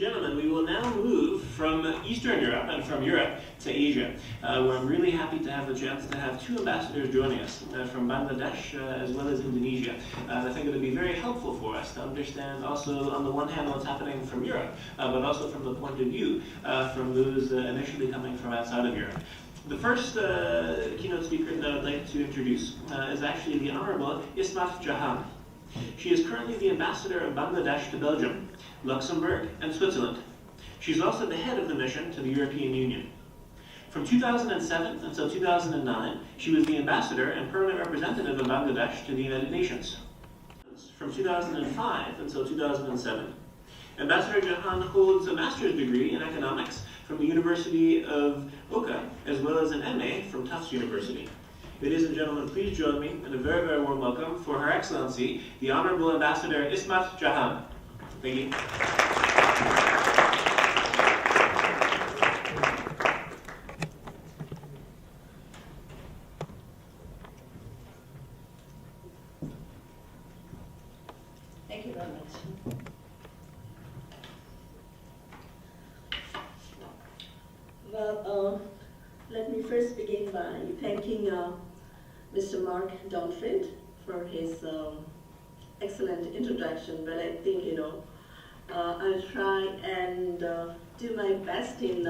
gentlemen, we will now move from Eastern Europe and from Europe to Asia, where I'm really happy to have the chance to have two ambassadors joining us from Bangladesh as well as Indonesia. I think it would be very helpful for us to understand also, on the one hand, what's happening from Europe, but also from the point of view from those initially coming from outside of Europe. The first keynote speaker that I would like to introduce is actually the Honorable Ismat Jahan. She is currently the ambassador of Bangladesh to Belgium, Luxembourg, and Switzerland. She's also the head of the mission to the European Union. From 2007 until 2009, she was the ambassador and permanent representative of Bangladesh to the United Nations. From 2005 until 2007, Ambassador Jahan holds a master's degree in economics from the University of Oka, as well as an MA from Tufts University. Ladies and gentlemen, please join me in a very, very warm welcome for Her Excellency, the Honorable Ambassador Ismat Jahan. Thank you. Thank you very much. Well, let me first begin by thanking Mr. Mark Donfrid for his excellent introduction, but I think, I'll try and do my best in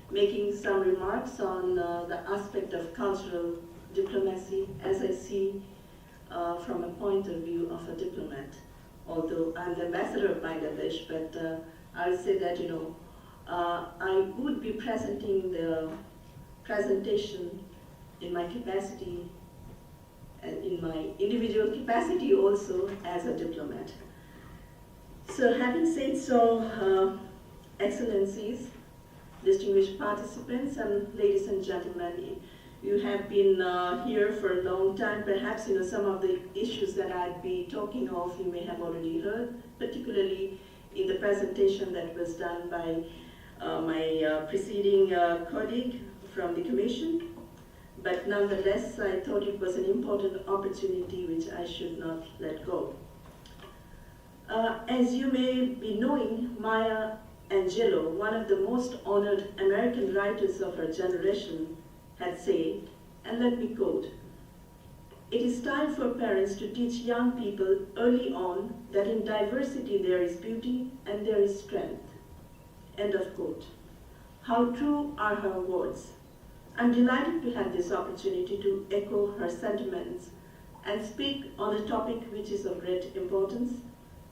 making some remarks on the aspect of cultural diplomacy as I see from a point of view of a diplomat. Although I'm the ambassador of Bangladesh, but I'll say that, I would be presenting the presentation in my capacity and in my individual capacity also as a diplomat. So having said so, Excellencies, distinguished participants, and ladies and gentlemen, you have been here for a long time. Perhaps some of the issues that I'd be talking of you may have already heard, particularly in the presentation that was done by my preceding colleague from the Commission. But nonetheless, I thought it was an important opportunity which I should not let go. As you may be knowing, Maya Angelou, one of the most honored American writers of her generation, had said, and let me quote, "It is time for parents to teach young people early on that in diversity there is beauty and there is strength." End of quote. How true are her words. I'm delighted to have this opportunity to echo her sentiments and speak on a topic which is of great importance,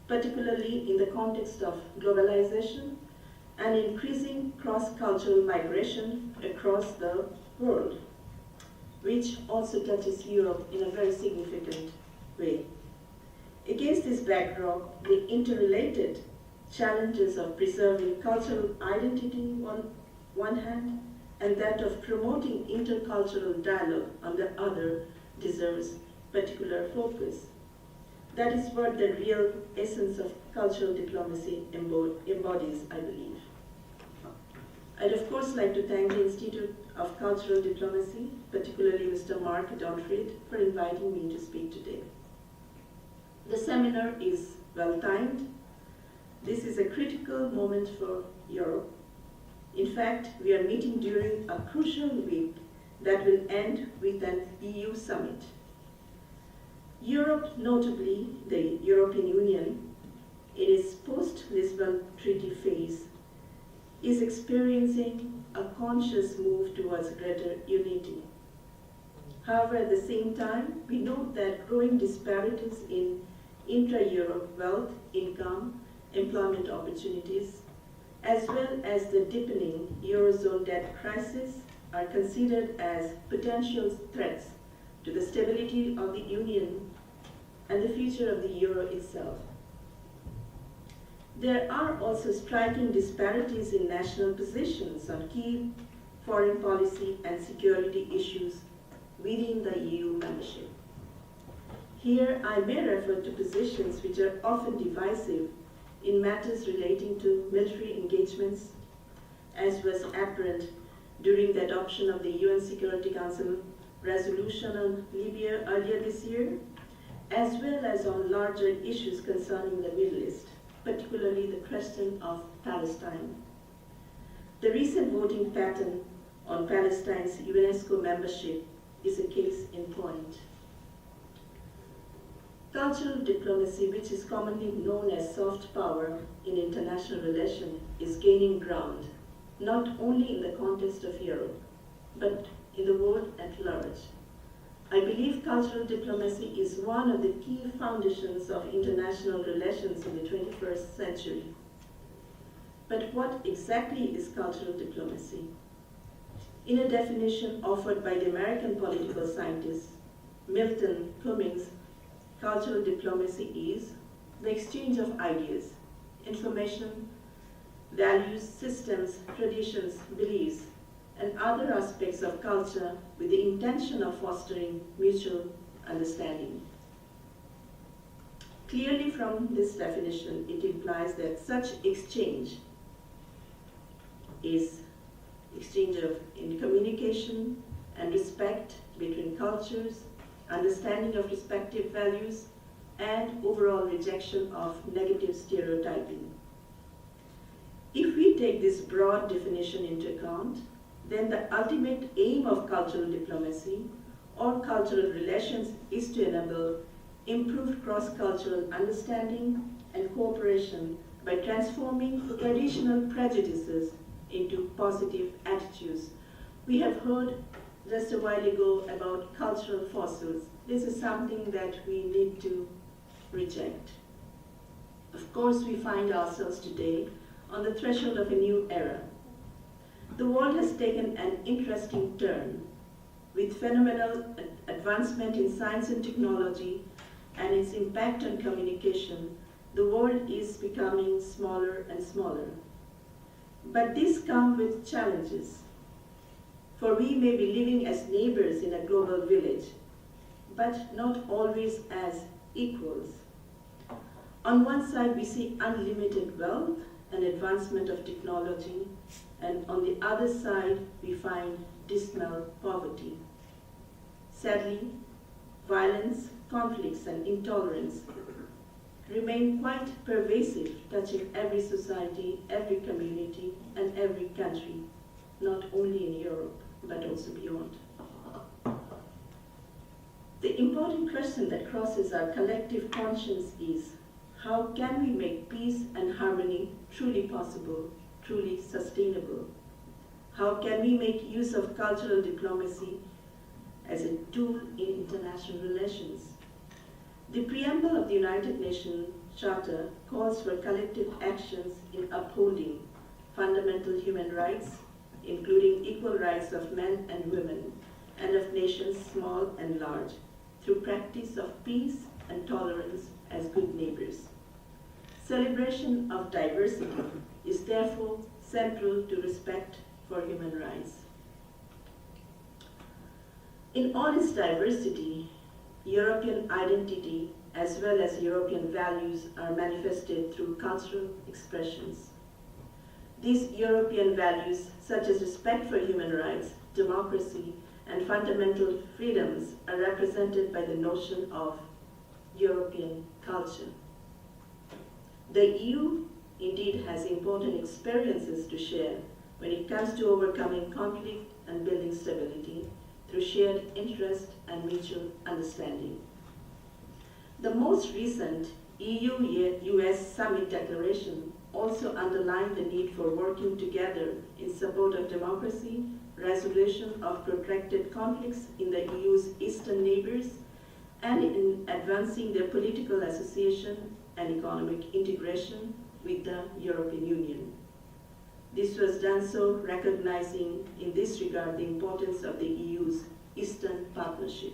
particularly in the context of globalization and increasing cross-cultural migration across the world, which also touches Europe in a very significant way. Against this backdrop, the interrelated challenges of preserving cultural identity on one hand, and that of promoting intercultural dialogue on the other deserves particular focus. That is what the real essence of cultural diplomacy embodies, I believe. I'd of course like to thank the Institute of Cultural Diplomacy, particularly Mr. Mark Donfrid, for inviting me to speak today. The seminar is well timed. This is a critical moment for Europe. In fact, we are meeting during a crucial week that will end with an EU summit. Europe, notably the European Union, in its post-Lisbon Treaty phase, is experiencing a conscious move towards greater unity. However, at the same time, we note that growing disparities in intra-Europe wealth, income, employment opportunities, as well as the deepening Eurozone debt crisis, are considered as potential threats to the stability of the Union and the future of the Euro itself. There are also striking disparities in national positions on key foreign policy and security issues within the EU membership. Here I may refer to positions which are often divisive in matters relating to military engagements, as was apparent during the adoption of the UN Security Council resolution on Libya earlier this year, as well as on larger issues concerning the Middle East, particularly the question of Palestine. The recent voting pattern on Palestine's UNESCO membership is a case in point. Cultural diplomacy, which is commonly known as soft power in international relations, is gaining ground, not only in the context of Europe, but in the world at large. I believe cultural diplomacy is one of the key foundations of international relations in the 21st century. But what exactly is cultural diplomacy? In a definition offered by the American political scientist Milton Cummings, cultural diplomacy is the exchange of ideas, information, values, systems, traditions, beliefs, and other aspects of culture with the intention of fostering mutual understanding. Clearly from this definition, it implies that such exchange is exchange in communication and respect between cultures, understanding of respective values, and overall rejection of negative stereotyping. If we take this broad definition into account, then the ultimate aim of cultural diplomacy or cultural relations is to enable improved cross-cultural understanding and cooperation by transforming traditional prejudices into positive attitudes. We have heard just a while ago about cultural fossils. This is something that we need to reject. Of course, we find ourselves today on the threshold of a new era. The world has taken an interesting turn. With phenomenal advancement in science and technology and its impact on communication, the world is becoming smaller and smaller. But this comes with challenges. For we may be living as neighbors in a global village, but not always as equals. On one side, we see unlimited wealth and advancement of technology, and on the other side, we find dismal poverty. Sadly, violence, conflicts, and intolerance remain quite pervasive, touching every society, every community, and every country, not only in Europe, but also beyond. The important question that crosses our collective conscience is, how can we make peace and harmony truly possible, truly sustainable? How can we make use of cultural diplomacy as a tool in international relations? The preamble of the United Nations Charter calls for collective actions in upholding fundamental human rights, including equal rights of men and women, and of nations small and large, through practice of peace and tolerance as good neighbors. Celebration of diversity is therefore central to respect for human rights. In all its diversity, European identity as well as European values are manifested through cultural expressions. These European values, such as respect for human rights, democracy, and fundamental freedoms, are represented by the notion of European culture. The EU indeed has important experiences to share when it comes to overcoming conflict and building stability through shared interest and mutual understanding. The most recent EU-US summit declaration also underlined the need for working together in support of democracy, resolution of protracted conflicts in the EU's eastern neighbors, and in advancing their political association and economic integration with the European Union. This was done so recognizing in this regard the importance of the EU's Eastern Partnership.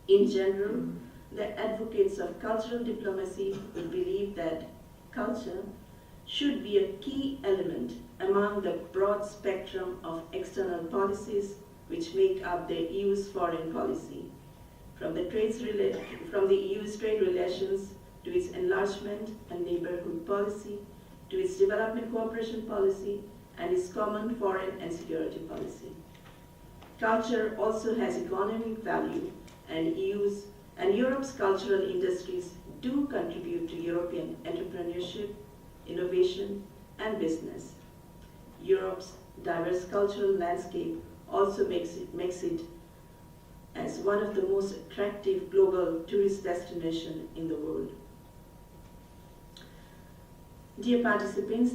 In general, the advocates of cultural diplomacy will believe that culture should be a key element among the broad spectrum of external policies which make up the EU's foreign policy, from the EU's trade relations to its enlargement and neighborhood policy, to its development cooperation policy, and its common foreign and security policy. Culture also has economic value, and Europe's cultural industries do contribute to European entrepreneurship, innovation, and business. Europe's diverse cultural landscape also makes it as one of the most attractive global tourist destinations in the world. Dear participants,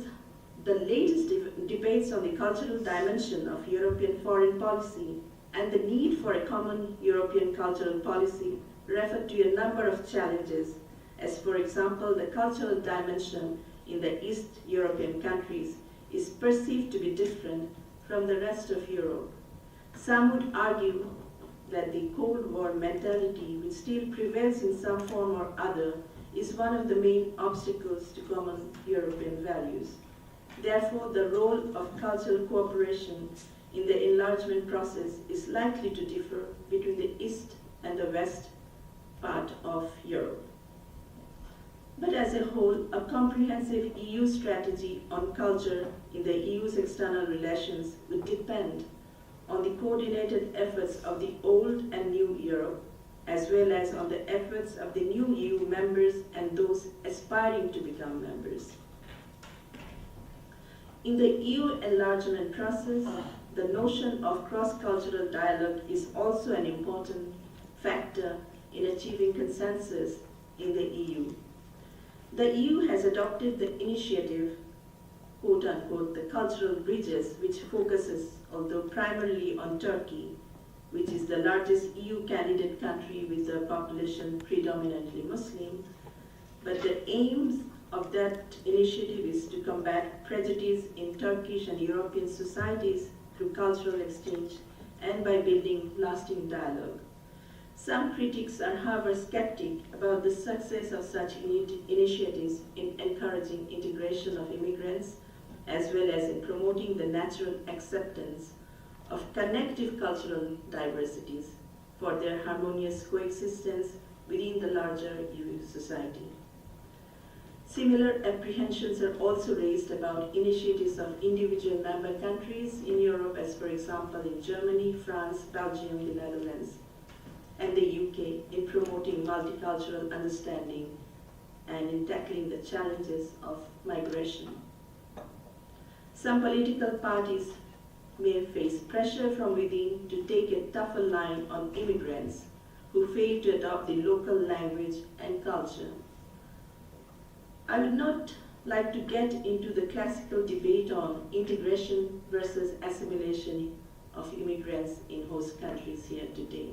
the latest debates on the cultural dimension of European foreign policy and the need for a common European cultural policy refer to a number of challenges, as for example, the cultural dimension in the East European countries is perceived to be different from the rest of Europe. Some would argue that the Cold War mentality, which still prevails in some form or other, is one of the main obstacles to common European values. Therefore, the role of cultural cooperation in the enlargement process is likely to differ between the East and the West part of Europe. But as a whole, a comprehensive EU strategy on culture in the EU's external relations would depend on the coordinated efforts of the old and new Europe, as well as on the efforts of the new EU members and those aspiring to become members. In the EU enlargement process, the notion of cross-cultural dialogue is also an important factor in achieving consensus in the EU. The EU has adopted the initiative, quote-unquote, the cultural bridges, which focuses, although primarily on Turkey, which is the largest EU candidate country with a population predominantly Muslim. But the aims of that initiative is to combat prejudice in Turkish and European societies through cultural exchange and by building lasting dialogue. Some critics are, however, skeptic about the success of such initiatives in encouraging integration of immigrants, as well as in promoting the natural acceptance of connective cultural diversities for their harmonious coexistence within the larger EU society. Similar apprehensions are also raised about initiatives of individual member countries in Europe, as for example in Germany, France, Belgium, the Netherlands, and the UK, in promoting multicultural understanding and in tackling the challenges of migration. Some political parties may face pressure from within to take a tougher line on immigrants who fail to adopt the local language and culture. I would not like to get into the classical debate on integration versus assimilation of immigrants in host countries here today.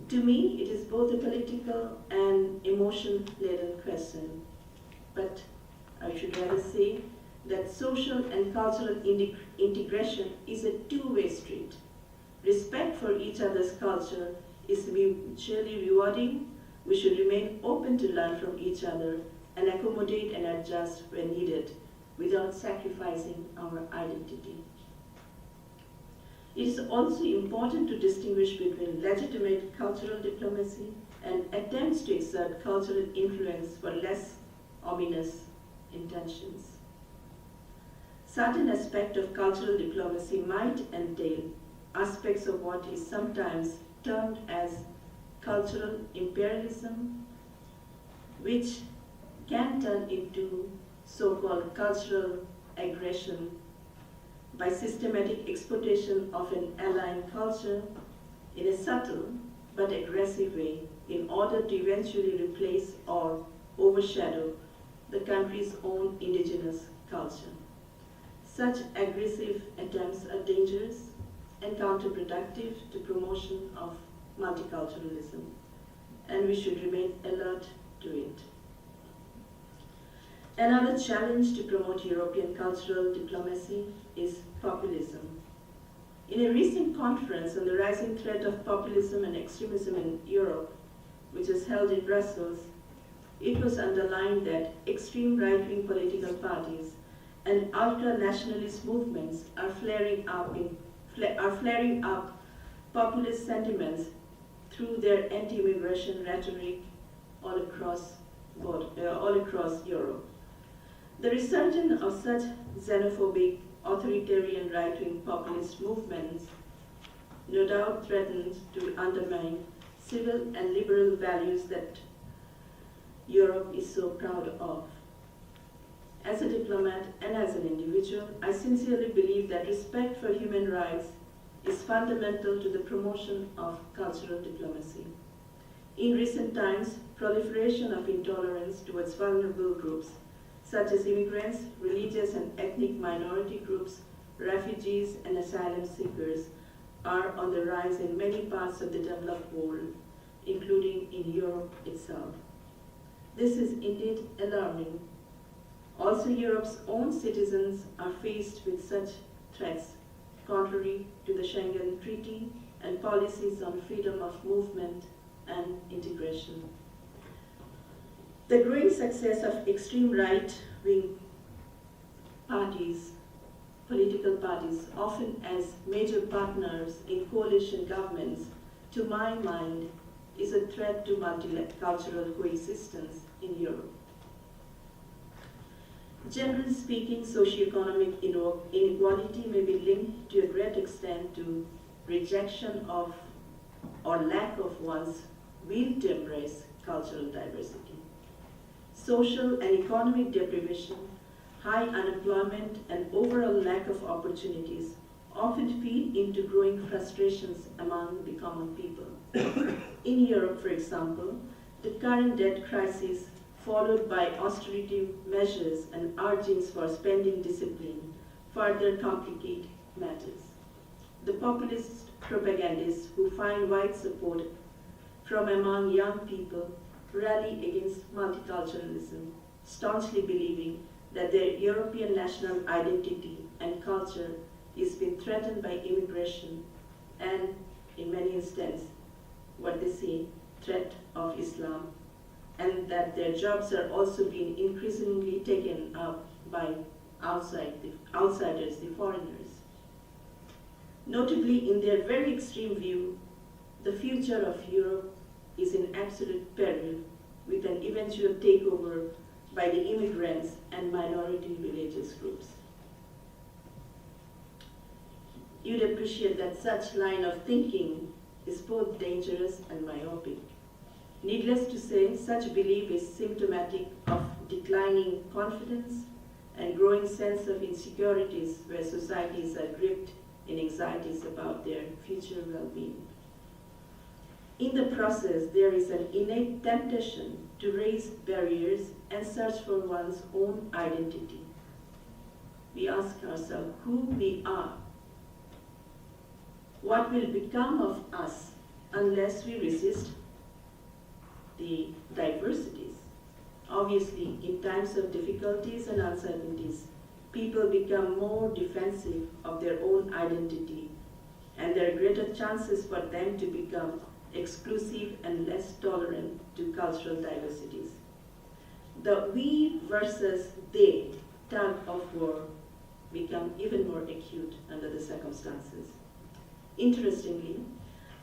To me, it is both a political and emotion-laden question, but I should rather say that social and cultural integration is a two-way street. Respect for each other's culture is mutually rewarding. We should remain open to learn from each other and accommodate and adjust when needed without sacrificing our identity. It is also important to distinguish between legitimate cultural diplomacy and attempts to exert cultural influence for less ominous intentions. Certain aspects of cultural diplomacy might entail aspects of what is sometimes termed as cultural imperialism, which can turn into so-called cultural aggression by systematic exploitation of an alien culture in a subtle but aggressive way in order to eventually replace or overshadow the country's own indigenous culture. Such aggressive attempts are dangerous and counterproductive to promotion of multiculturalism, and we should remain alert to it. Another challenge to promote European cultural diplomacy is populism. In a recent conference on the rising threat of populism and extremism in Europe, which was held in Brussels, it was underlined that extreme right-wing political parties and ultra-nationalist movements are flaring up populist sentiments through their anti-immigration rhetoric all across Europe. The resurgence of such xenophobic, authoritarian right-wing populist movements no doubt threatens to undermine civil and liberal values that Europe is so proud of. As a diplomat and as an individual, I sincerely believe that respect for human rights is fundamental to the promotion of cultural diplomacy. In recent times, proliferation of intolerance towards vulnerable groups, such as immigrants, religious and ethnic minority groups, refugees, and asylum seekers, are on the rise in many parts of the developed world, including in Europe itself. This is indeed alarming. Also, Europe's own citizens are faced with such threats, contrary to the Schengen Treaty and policies on freedom of movement and integration. The growing success of extreme right-wing parties, political parties, often as major partners in coalition governments, to my mind, is a threat to multicultural coexistence in Europe. Generally speaking, socioeconomic inequality may be linked to a great extent to rejection of or lack of one's will to embrace cultural diversity. Social and economic deprivation, high unemployment, and overall lack of opportunities often feed into growing frustrations among the common people. In Europe, for example, the current debt crisis, followed by austerity measures and urgings for spending discipline, further complicate matters. The populist propagandists who find wide support from among young people rally against multiculturalism, staunchly believing that their European national identity and culture is being threatened by immigration and, in many instances, what they say, threat of Islam, and that their jobs are also being increasingly taken up by outsiders, the foreigners. Notably, in their very extreme view, the future of Europe is in absolute peril with an eventual takeover by the immigrants and minority religious groups. You'd appreciate that such line of thinking is both dangerous and myopic. Needless to say, such belief is symptomatic of declining confidence and growing sense of insecurities where societies are gripped in anxieties about their future well-being. In the process, there is an innate temptation to raise barriers and search for one's own identity. We ask ourselves who we are. What will become of us unless we resist the diversities? Obviously, in times of difficulties and uncertainties, people become more defensive of their own identity, and there are greater chances for them to become exclusive and less tolerant to cultural diversities. The we versus they tug of war become even more acute under the circumstances. Interestingly,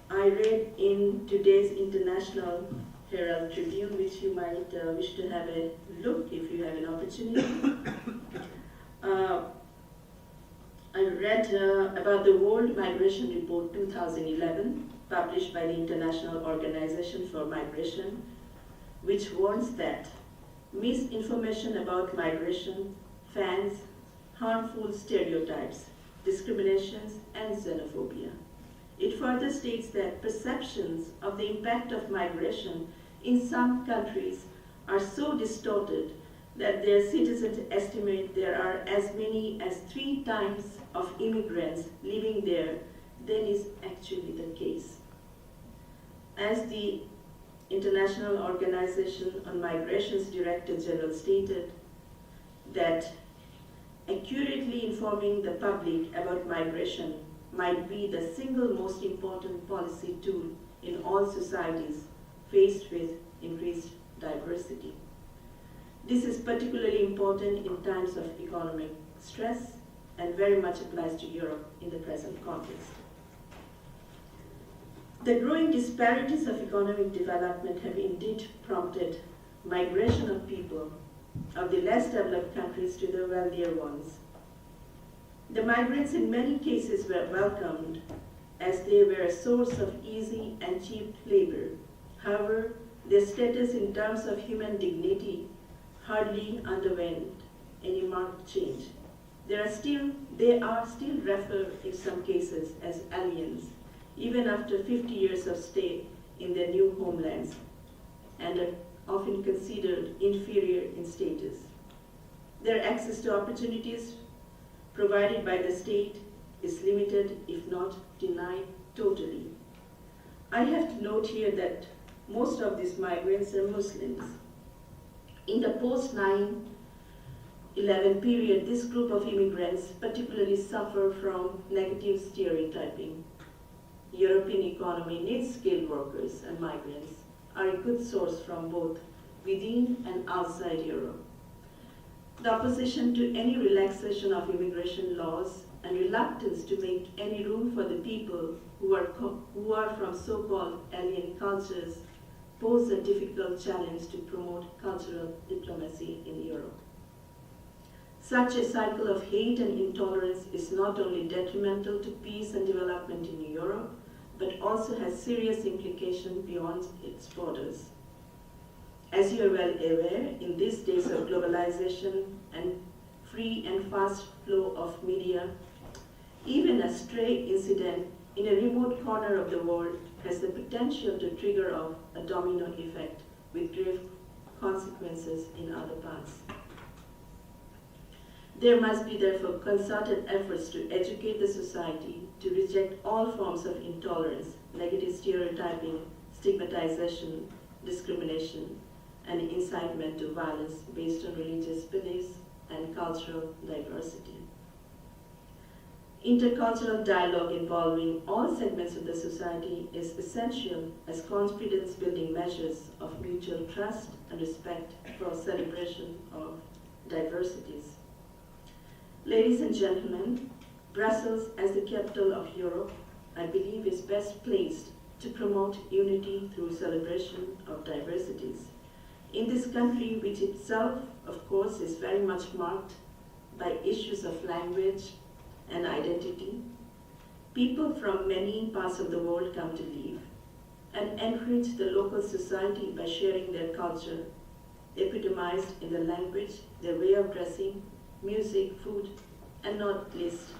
I read in today's International Herald Tribune, which you might wish to have a look if you have an opportunity. I read about the World Migration Report 2011, published by the International Organization for Migration, which warns that misinformation about migration fans harmful stereotypes, discriminations, and xenophobia. It further states that perceptions of the impact of migration in some countries are so distorted that their citizens estimate there are as many as 3 times of immigrants living there than is actually the case. As the International Organization on Migration's Director General stated, that accurately informing the public about migration might be the single most important policy tool in all societies faced with increased diversity. This is particularly important in times of economic stress and very much applies to Europe in the present context. The growing disparities of economic development have indeed prompted migration of people of the less developed countries to the wealthier ones. The migrants in many cases were welcomed as they were a source of easy and cheap labor. However, their status in terms of human dignity hardly underwent any marked change. They are still referred in some cases as aliens, even after 50 years of stay in their new homelands, and are often considered inferior in status. Their access to opportunities provided by the state is limited, if not denied totally. I have to note here that most of these migrants are Muslims. In the post-9/11 period, this group of immigrants particularly suffer from negative stereotyping. European economy needs skilled workers, and migrants are a good source from both within and outside Europe. The opposition to any relaxation of immigration laws and reluctance to make any room for the people who are from so-called alien cultures pose a difficult challenge to promote cultural diplomacy in Europe. Such a cycle of hate and intolerance is not only detrimental to peace and development in Europe, but also has serious implications beyond its borders. As you are well aware, in these days of globalization and free and fast flow of media, even a stray incident in a remote corner of the world has the potential to trigger off a domino effect with grave consequences in other parts. There must be therefore concerted efforts to educate the society to reject all forms of intolerance, negative stereotyping, stigmatization, discrimination, and incitement to violence based on religious beliefs and cultural diversity. Intercultural dialogue involving all segments of the society is essential as confidence-building measures of mutual trust and respect for celebration of diversities. Ladies and gentlemen, Brussels, as the capital of Europe, I believe is best placed to promote unity through celebration of diversities. In this country, which itself, of course, is very much marked by issues of language and identity, people from many parts of the world come to live and enrich the local society by sharing their culture, epitomized in the language, their way of dressing, music, food, and not least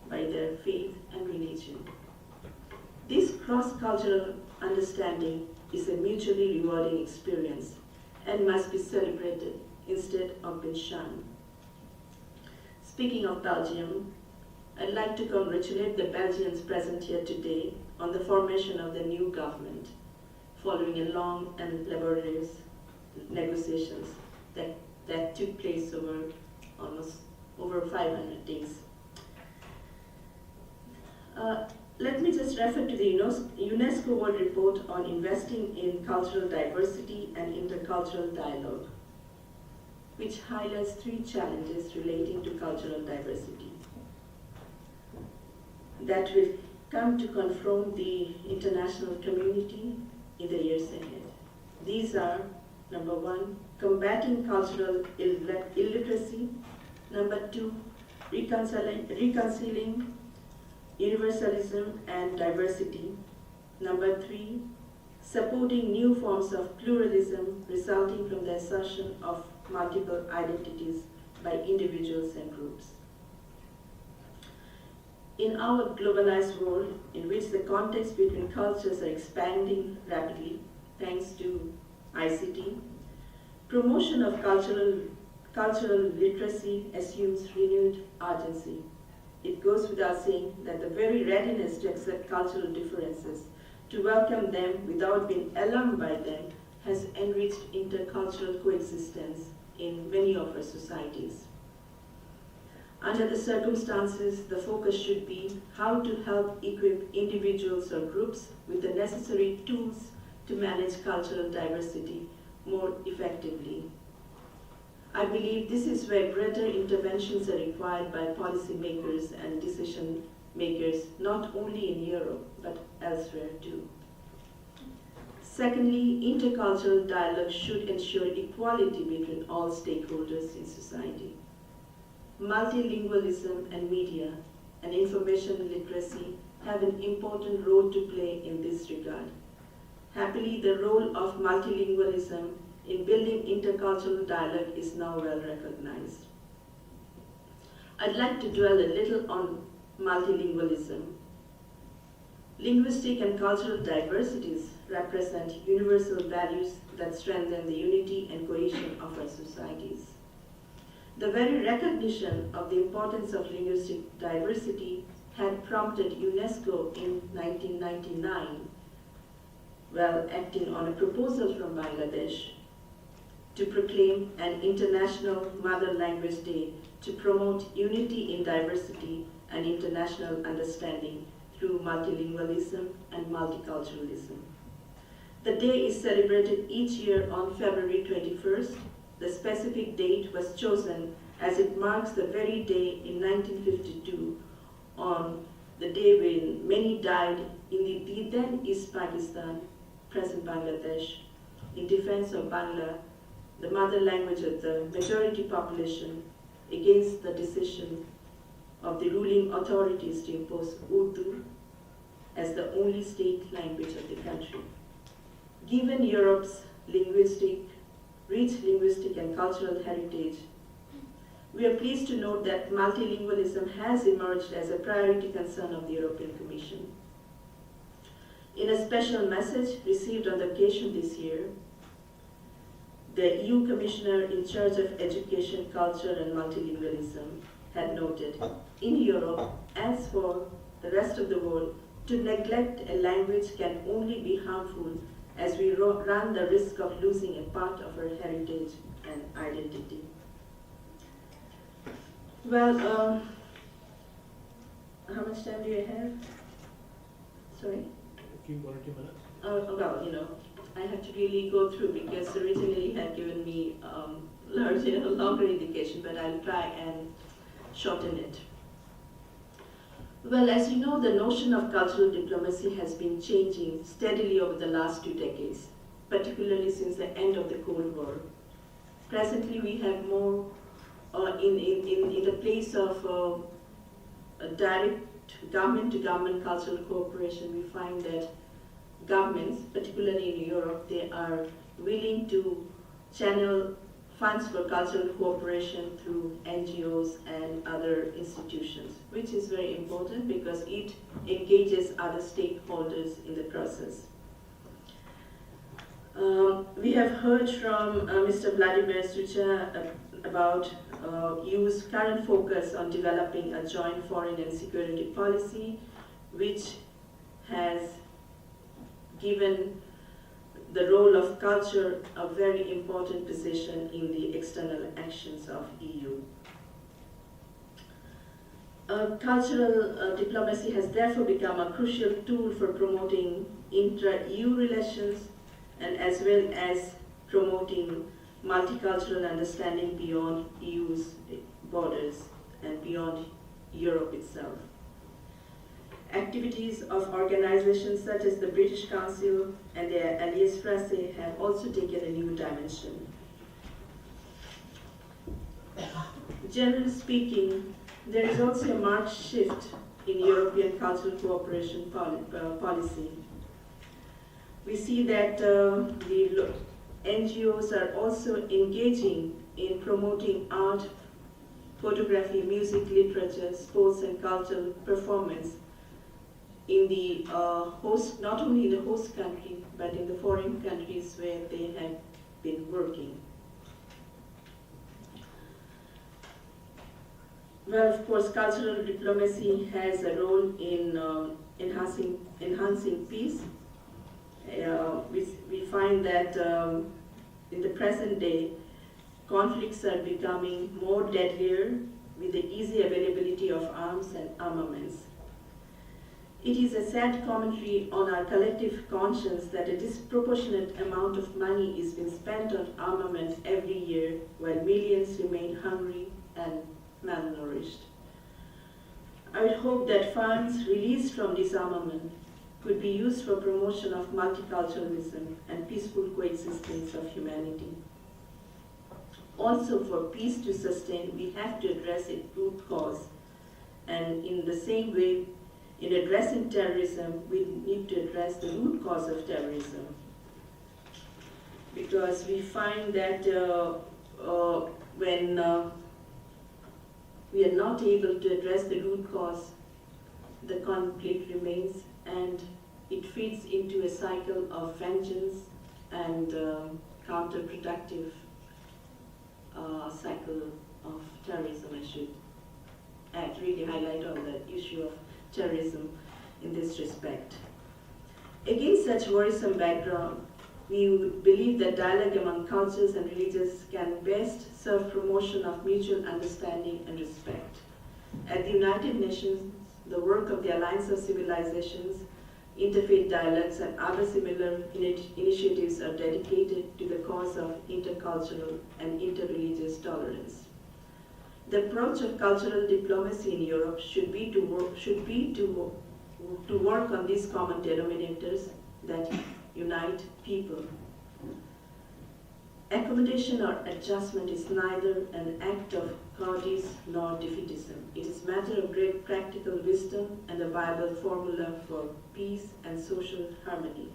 by their faith and religion. This cross-cultural understanding is a mutually rewarding experience and must be celebrated instead of being shunned. Speaking of Belgium, I'd like to congratulate the Belgians present here today on the formation of the new government, following a long and laborious negotiations that took place over 500 days. Let me just refer to the UNESCO World Report on investing in cultural diversity and intercultural dialogue, which highlights 3 challenges relating to cultural diversity that will come to confront the international community in the years ahead. These are, number 1, combating cultural illiteracy. Number 2, reconciling universalism and diversity. Number 3, supporting new forms of pluralism resulting from the assertion of multiple identities by individuals and groups. In our globalized world, in which the context between cultures are expanding rapidly thanks to ICT, promotion of cultural literacy assumes renewed urgency. It goes without saying that the very readiness to accept cultural differences, to welcome them without being alarmed by them, has enriched intercultural coexistence in many of our societies. Under the circumstances, the focus should be how to help equip individuals or groups with the necessary tools to manage cultural diversity more effectively. I believe this is where greater interventions are required by policymakers and decision makers, not only in Europe, but elsewhere too. Secondly, intercultural dialogue should ensure equality between all stakeholders in society. Multilingualism and media and information literacy have an important role to play in this regard. Happily, the role of multilingualism in building intercultural dialogue is now well recognized. I'd like to dwell a little on multilingualism. Linguistic and cultural diversities represent universal values that strengthen the unity and cohesion of our societies. The very recognition of the importance of linguistic diversity had prompted UNESCO in 1999, while acting on a proposal from Bangladesh, to proclaim an International Mother Language Day to promote unity in diversity and international understanding through multilingualism and multiculturalism. The day is celebrated each year on February 21st. The specific date was chosen as it marks the very day in 1952, on the day when many died in the then East Pakistan, present Bangladesh, in defense of Bangla, the mother language of the majority population, against the decision of the ruling authorities to impose Urdu as the only state language of the country. Given Europe's rich linguistic and cultural heritage, we are pleased to note that multilingualism has emerged as a priority concern of the European Commission. In a special message received on the occasion this year, the EU Commissioner in charge of Education, Culture and Multilingualism had noted, in Europe, as for the rest of the world, to neglect a language can only be harmful, as we run the risk of losing a part of our heritage and identity. Well, how much time do you have? Sorry? A few 1 or 2 minutes. Well, I have to really go through, because originally you had given me longer indication, but I'll try and shorten it. Well, as you know, the notion of cultural diplomacy has been changing steadily over the last 2 decades, particularly since the end of the Cold War. Presently, we have more in the place of a direct government-to-government cultural cooperation. We find that governments, particularly in Europe, they are willing to channel funds for cultural cooperation through NGOs and other institutions, which is very important because it engages other stakeholders in the process. We have heard from Mr. Vladimir Sucha about EU's current focus on developing a joint foreign and security policy, which has given the role of culture a very important position in the external actions of EU. Cultural diplomacy has therefore become a crucial tool for promoting intra-EU relations and as well as promoting multicultural understanding beyond EU's borders and beyond Europe itself. Activities of organizations such as the British Council and their Allies Français have also taken a new dimension. Generally speaking, there is also a marked shift in European cultural cooperation policy. We see that the NGOs are also engaging in promoting art, photography, music, literature, sports and cultural performance in the not only in the host country, but in the foreign countries where they have been working. Well, of course, cultural diplomacy has a role in enhancing peace. We find that in the present day, conflicts are becoming more deadlier with the easy availability of arms and armaments. It is a sad commentary on our collective conscience that a disproportionate amount of money is being spent on armament every year, while millions remain hungry and malnourished. I would hope that funds released from disarmament could be used for promotion of multiculturalism and peaceful coexistence of humanity. Also, for peace to sustain, we have to address its root cause, and in the same way, in addressing terrorism, we need to address the root cause of terrorism. Because we find that when we are not able to address the root cause, the conflict remains, and it feeds into a cycle of vengeance and counterproductive cycle of terrorism. I should really highlight on the issue of terrorism in this respect. Against such worrisome background, we believe that dialogue among cultures and religions can best serve promotion of mutual understanding and respect. At the United Nations, the work of the Alliance of Civilizations, interfaith dialogues, and other similar initiatives are dedicated to the cause of intercultural and interreligious tolerance. The approach of cultural diplomacy in Europe should be to work on these common denominators that unite people. Accommodation or adjustment is neither an act of cowardice nor defeatism. It is a matter of great practical wisdom and a viable formula for peace and social harmony.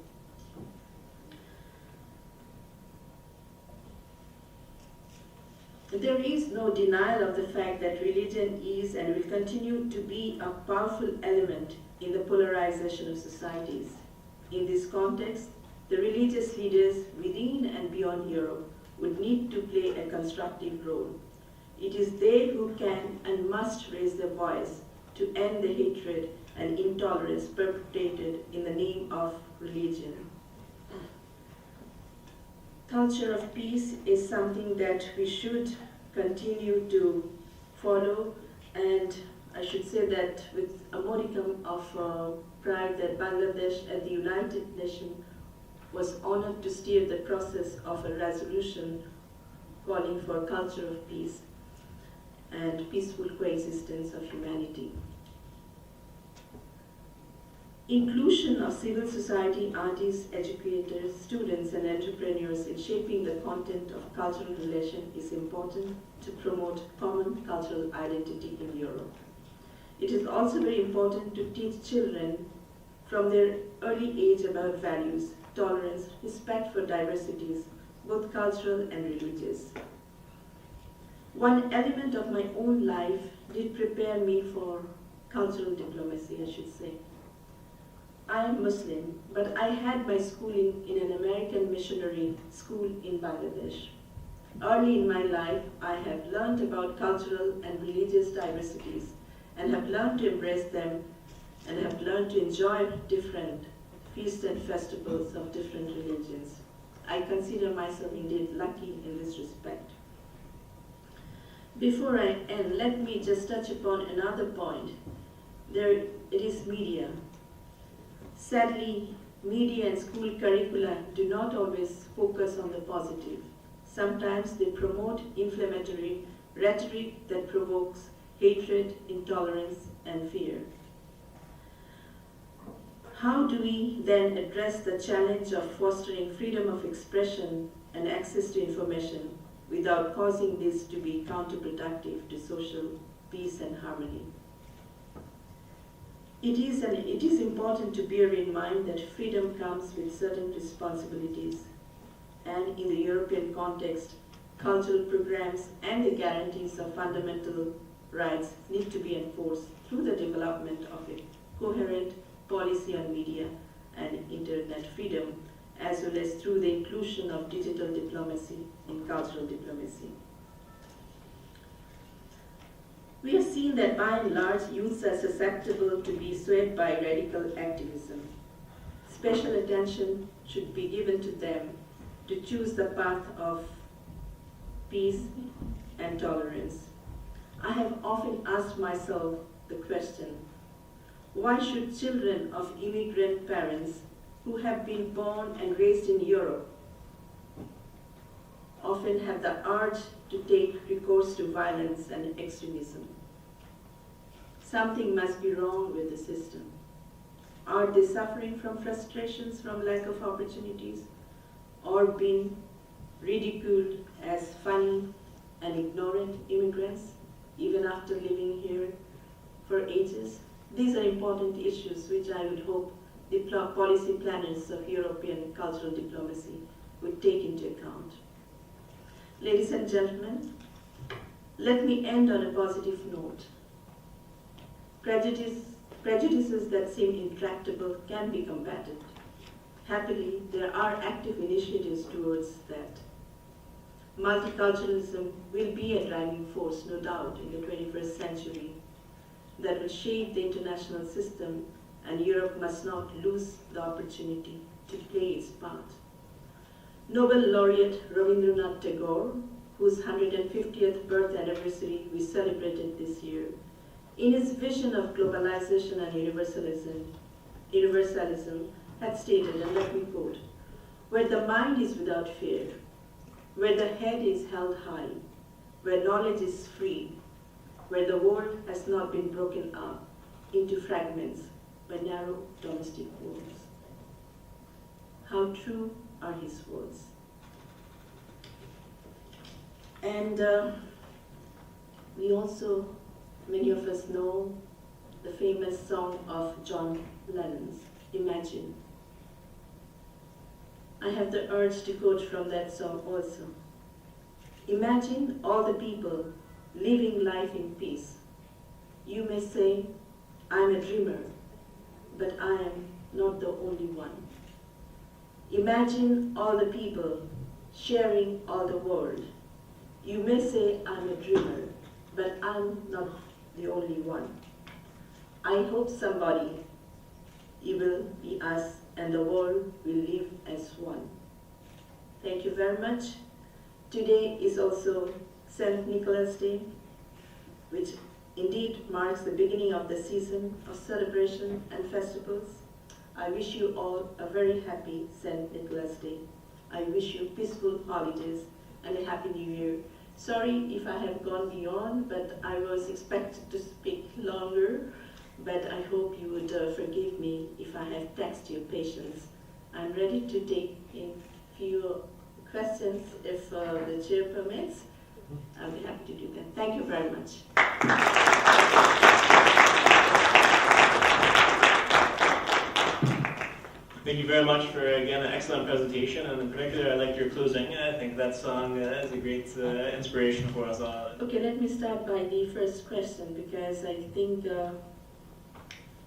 There is no denial of the fact that religion is and will continue to be a powerful element in the polarization of societies. In this context, the religious leaders within and beyond Europe would need to play a constructive role. It is they who can and must raise their voice to end the hatred and intolerance perpetrated in the name of religion. Culture of peace is something that we should continue to follow, and I should say that with a modicum of pride that Bangladesh at the United Nations was honored to steer the process of a resolution calling for a culture of peace and peaceful coexistence of humanity. Inclusion of civil society, artists, educators, students, and entrepreneurs in shaping the content of cultural relation is important to promote common cultural identity in Europe. It is also very important to teach children from their early age about values, tolerance, respect for diversities, both cultural and religious. One element of my own life did prepare me for cultural diplomacy, I should say. I am Muslim, but I had my schooling in an American missionary school in Bangladesh. Early in my life, I have learned about cultural and religious diversities and have learned to embrace them and have learned to enjoy different feasts and festivals of different religions. I consider myself indeed lucky in this respect. Before I end, let me just touch upon another point. It is media. Sadly, media and school curricula do not always focus on the positive. Sometimes they promote inflammatory rhetoric that provokes hatred, intolerance, and fear. How do we then address the challenge of fostering freedom of expression and access to information without causing this to be counterproductive to social peace and harmony? It is important to bear in mind that freedom comes with certain responsibilities, and in the European context, cultural programs and the guarantees of fundamental rights need to be enforced through the development of a coherent policy on media and internet freedom, as well as through the inclusion of digital diplomacy in cultural diplomacy. We have seen that by and large, youths are susceptible to be swayed by radical activism. Special attention should be given to them to choose the path of peace and tolerance. I have often asked myself the question, why should children of immigrant parents who have been born and raised in Europe often have the urge to take recourse to violence and extremism? Something must be wrong with the system. Are they suffering from frustrations from lack of opportunities, or being ridiculed as funny and ignorant immigrants even after living here for ages? These are important issues which I would hope the policy planners of European cultural diplomacy would take into account. Ladies and gentlemen, Let me end on a positive note. Prejudices that seem intractable can be combated. Happily, there are active initiatives towards that. Multiculturalism will be a driving force, no doubt, in the 21st century that will shape the international system, and Europe must not lose the opportunity to play its part. Nobel laureate Rabindranath Tagore, whose 150th birth anniversary we celebrated this year, in his vision of globalization and universalism had stated, and let me quote, "Where the mind is without fear, where the head is held high, where knowledge is free, where the world has not been broken up into fragments by narrow domestic walls." How true are his words. And we also, many of us know the famous song of John Lennon's, "Imagine." I have the urge to quote from that song also. "Imagine all the people living life in peace. You may say, I'm a dreamer, but I am not the only one. Imagine all the people sharing all the world. You may say I'm a dreamer, but I'm not the only one. I hope somebody, it will be us, and the world will live as one." Thank you very much. Today is also St. Nicholas Day, which indeed marks the beginning of the season of celebration and festivals. I wish you all a very happy St. Nicholas Day. I wish you peaceful holidays and a happy new year. Sorry if I have gone beyond, but I was expected to speak longer, but I hope you would forgive me if I have taxed your patience. I'm ready to take in few questions if the chair permits. I'll be happy to do that. Thank you very much. Thank you very much for, again, an excellent presentation, and in particular, I liked your closing. I think that song is a great inspiration for us all. Okay, let me start by the first question, because I think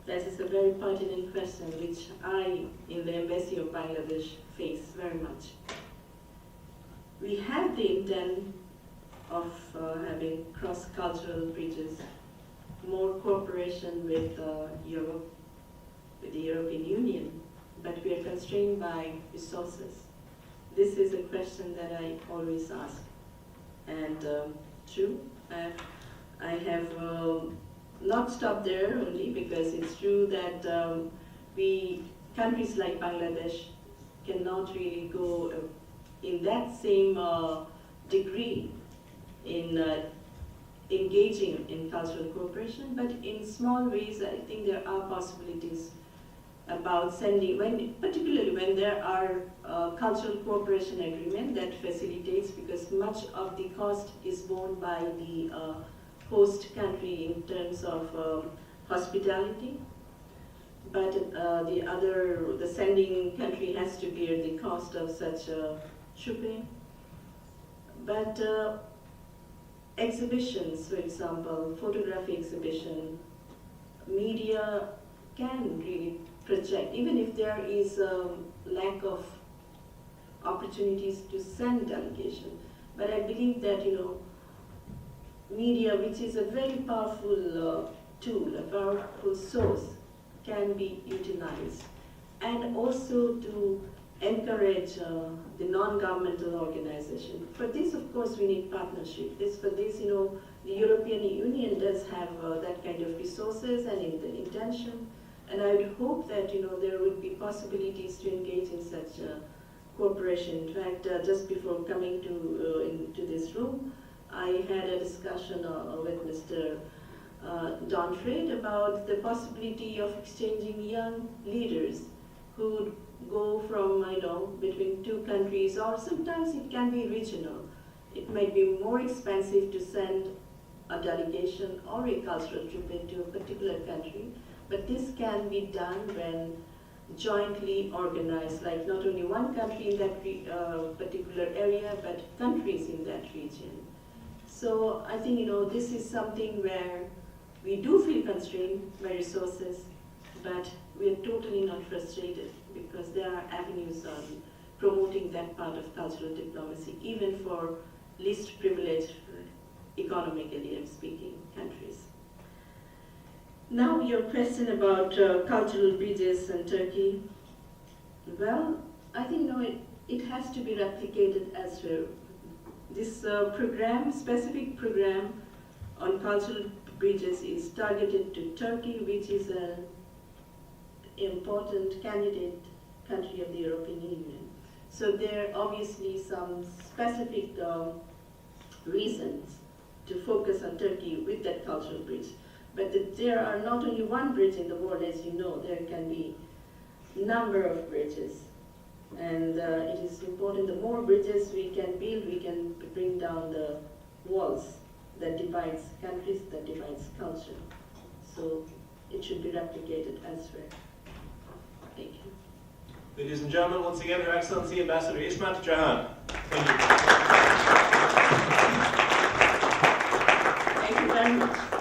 that is a very pertinent question, which I, in the Embassy of Bangladesh, face very much. We have the intent of having cross-cultural bridges, more cooperation with Europe, with the European Union, but we are constrained by resources. This is a question that I always ask. And true, I have not stopped there only because it's true that countries like Bangladesh cannot really go in that same degree in engaging in cultural cooperation, but in small ways I think there are possibilities about sending, particularly when there are cultural cooperation agreement that facilitates, because much of the cost is borne by the host country in terms of hospitality, but the sending country has to bear the cost of such shopping. But exhibitions, for example, photography exhibition, media can really project, even if there is a lack of opportunities to send delegation. But I believe that, media, which is a very powerful tool, a powerful source, can be utilized. And also to encourage the non-governmental organization. For this, of course, we need partnership. For this, the European Union does have that kind of resources and the intention. And I would hope that there would be possibilities to engage in such cooperation. In fact, just before coming into this room, I had a discussion with Mr. Don Fred about the possibility of exchanging young leaders who would go from between two countries, or sometimes it can be regional. It might be more expensive to send a delegation or a cultural trip into a particular country. But this can be done when jointly organized, like not only one country in that particular area, but countries in that region. So I think, this is something where we do feel constrained by resources, but we are totally not frustrated because there are avenues on promoting that part of cultural diplomacy, even for least privileged, economically I'm speaking, countries. Now your question about cultural bridges and Turkey. Well, I think it has to be replicated elsewhere. This specific program on cultural bridges is targeted to Turkey, which is an important candidate country of the European Union. So there are obviously some specific reasons to focus on Turkey with that cultural bridge. But there are not only one bridge in the world, as you know, there can be a number of bridges. And it is important, the more bridges we can build, we can bring down the walls that divides countries, that divides culture. So it should be replicated elsewhere. Thank you. Ladies and gentlemen, once again, Her Excellency Ambassador Ismat Jahan. Thank you. Thank you very much.